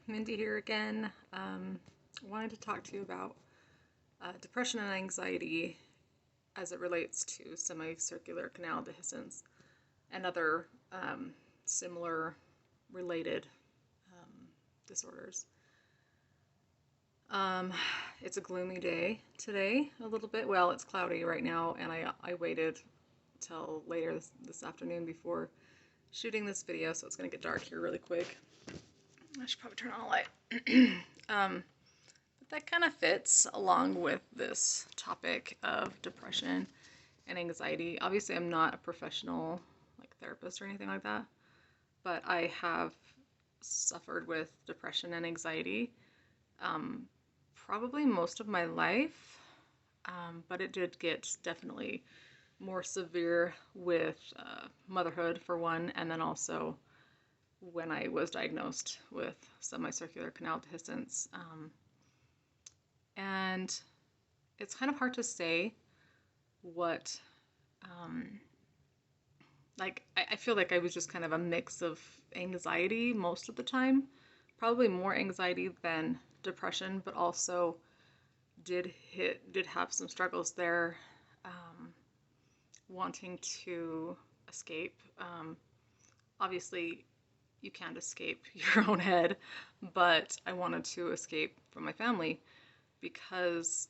Mindy here again. Wanted to talk to you about depression and anxiety as it relates to semicircular canal dehiscence and other similar related disorders. It's a gloomy day today, a little bit. Well, it's cloudy right now, and I waited till later this afternoon before shooting this video, so it's going to get dark here really quick. I should probably turn on a light. But that kind of fits along with this topic of depression and anxiety. Obviously, I'm not a professional therapist or anything like that, but I have suffered with depression and anxiety probably most of my life, but it did get definitely more severe with motherhood for one, and then also when I was diagnosed with semicircular canal dehiscence. And it's kind of hard to say what, I feel like I was just kind of a mix of anxiety most of the time, probably more anxiety than depression, but also did have some struggles there, wanting to escape. Obviously, you can't escape your own head, but I wanted to escape from my family because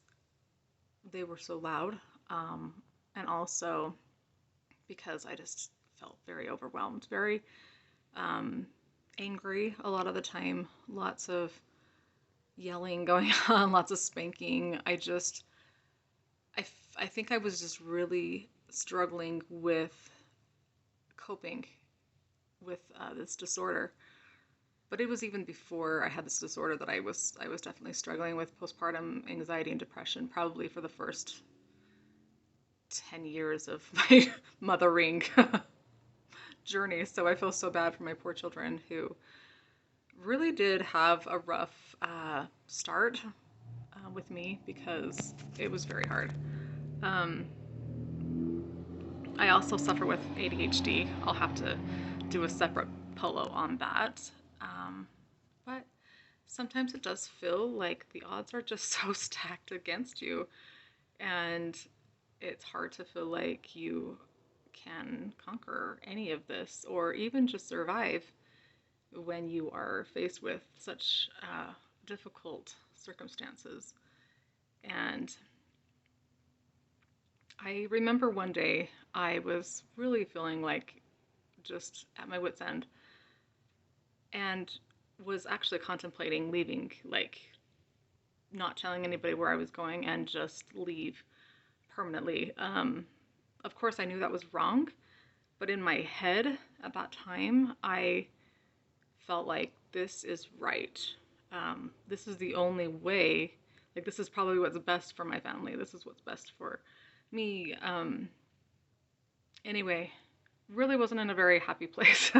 they were so loud, and also because I just felt very overwhelmed, very angry a lot of the time, lots of yelling going on, lots of spanking. I think I was just really struggling with coping with this disorder. But it was even before I had this disorder that I was definitely struggling with postpartum anxiety and depression, probably for the first 10 years of my mothering journey. So I feel so bad for my poor children who really did have a rough start with me because it was very hard. I also suffer with ADHD. I'll have to do a separate polo on that. But sometimes it does feel like the odds are just so stacked against you, and it's hard to feel like you can conquer any of this or even just survive when you are faced with such difficult circumstances. And I remember one day I was really feeling like just at my wit's end and was actually contemplating leaving, like not telling anybody where I was going and just leave permanently. Of course, I knew that was wrong, but in my head at that time, I felt like this is right. This is the only way. Like, this is probably what's best for my family. This is what's best for me. Anyway, really wasn't in a very happy place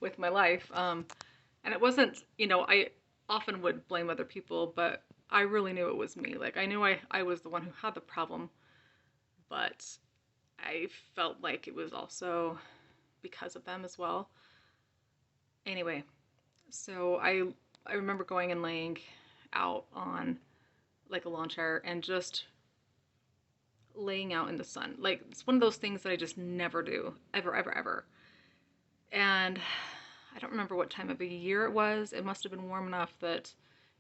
with my life. And it wasn't, I often would blame other people, but I really knew it was me. Like, I knew I was the one who had the problem, but I felt like it was also because of them as well. Anyway, so I remember going and laying out on like a lawn chair and just laying out in the sun. Like, it's one of those things that I just never do, ever, ever, ever. And I don't remember what time of the year it was. It must have been warm enough that,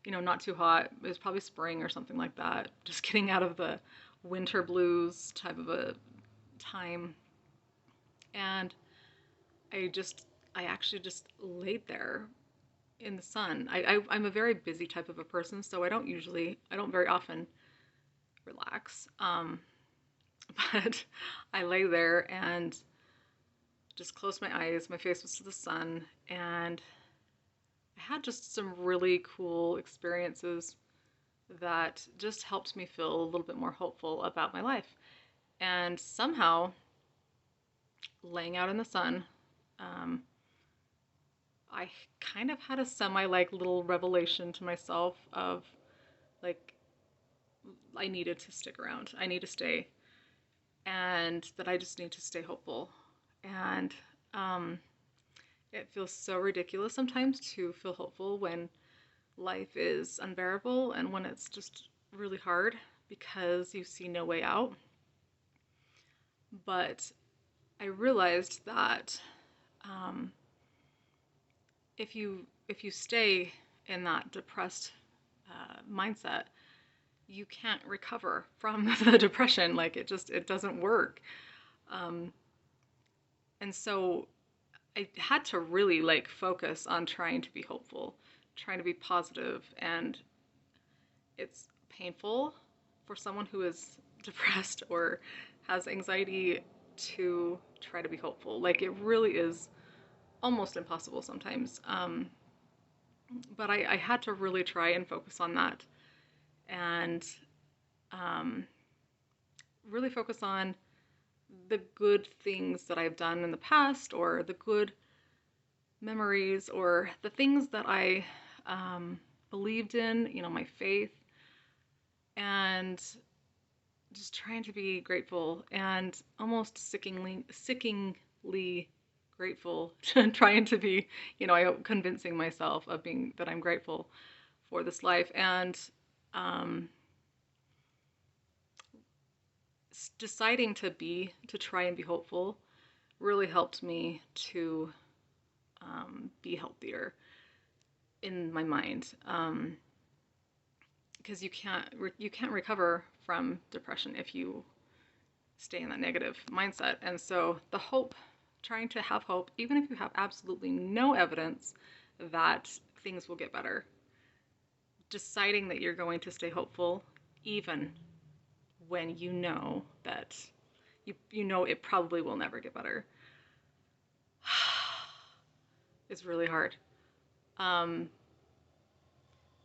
not too hot. It was probably spring or something like that. Just getting out of the winter blues type of a time. And I actually just laid there in the sun. I'm a very busy type of a person, so I don't very often relax. But I lay there and just closed my eyes. My face was to the sun, and I had just some really cool experiences that just helped me feel a little bit more hopeful about my life. And somehow, laying out in the sun, I kind of had a little revelation to myself of I needed to stick around. I need to stay, and that I just need to stay hopeful. And it feels so ridiculous sometimes to feel hopeful when life is unbearable and when it's just really hard because you see no way out. But I realized that um, if you stay in that depressed mindset, you can't recover from the depression. Like it doesn't work. Um, and so I had to really like focus on trying to be hopeful, trying to be positive, and it's painful for someone who is depressed or has anxiety to try to be hopeful. Like it really is almost impossible sometimes. But I had to really try and focus on that and um, really focus on the good things that I've done in the past or the good memories or the things that I believed in, my faith, and just trying to be grateful and almost sickingly grateful, trying to be, convincing myself of being that I'm grateful for this life and um, deciding to try and be hopeful really helped me to be healthier in my mind. Because you can't recover from depression if you stay in that negative mindset. And so the hope, trying to have hope, even if you have absolutely no evidence that things will get better, deciding that you're going to stay hopeful even when you know that you know it probably will never get better. It's really hard.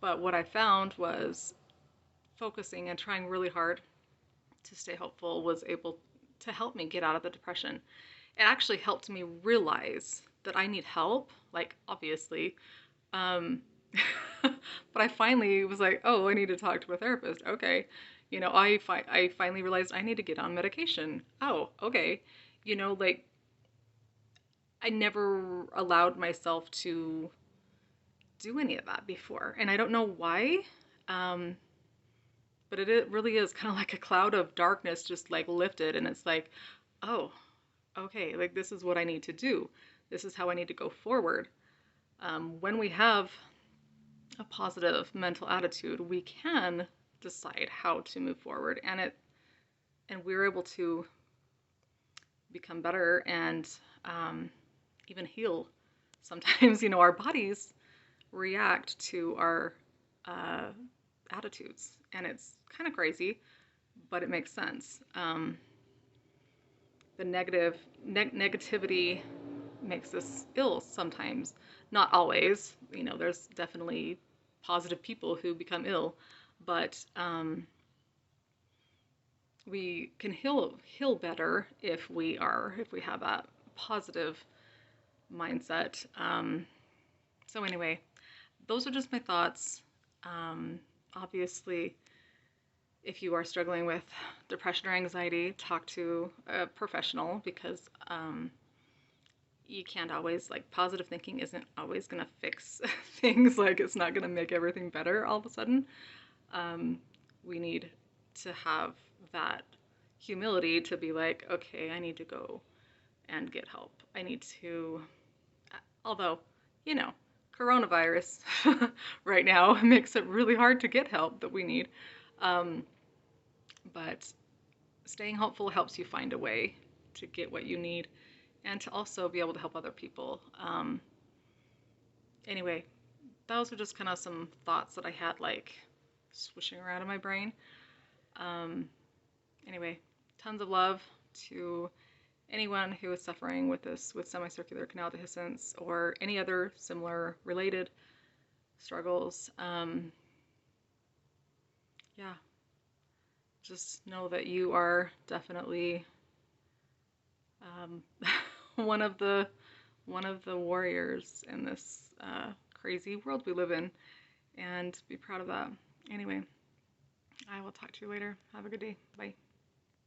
But what I found was focusing and trying really hard to stay hopeful was able to help me get out of the depression. It actually helped me realize that I need help, like obviously. Um, but I finally was like, oh, I need to talk to a therapist. Okay. I finally realized I need to get on medication. Oh, okay. Like I never allowed myself to do any of that before. And I don't know why. Um, but it really is kind of like a cloud of darkness just like lifted. And it's like, oh, okay, like this is what I need to do. This is how I need to go forward. When we have a positive mental attitude, we can decide how to move forward, and we're able to become better and even heal. Sometimes, our bodies react to our attitudes, and it's kind of crazy, but it makes sense. The negativity makes us ill sometimes, not always. There's definitely positive people who become ill, but we can heal better if we have that positive mindset. So anyway, those are just my thoughts. Obviously, if you are struggling with depression or anxiety, talk to a professional because you can't always, like, positive thinking isn't always going to fix things. Like, it's not going to make everything better all of a sudden. We need to have that humility to be like, okay, I need to go and get help. I need to, although, coronavirus right now makes it really hard to get help that we need. But staying hopeful helps you find a way to get what you need and to also be able to help other people. Anyway, those are just kind of some thoughts that I had like swishing around in my brain. Anyway, tons of love to anyone who is suffering with semicircular canal dehiscence or any other similar related struggles. Yeah, just know that you are definitely one of the warriors in this crazy world we live in, and be proud of that. Anyway, I will talk to you later. Have a good day. Bye.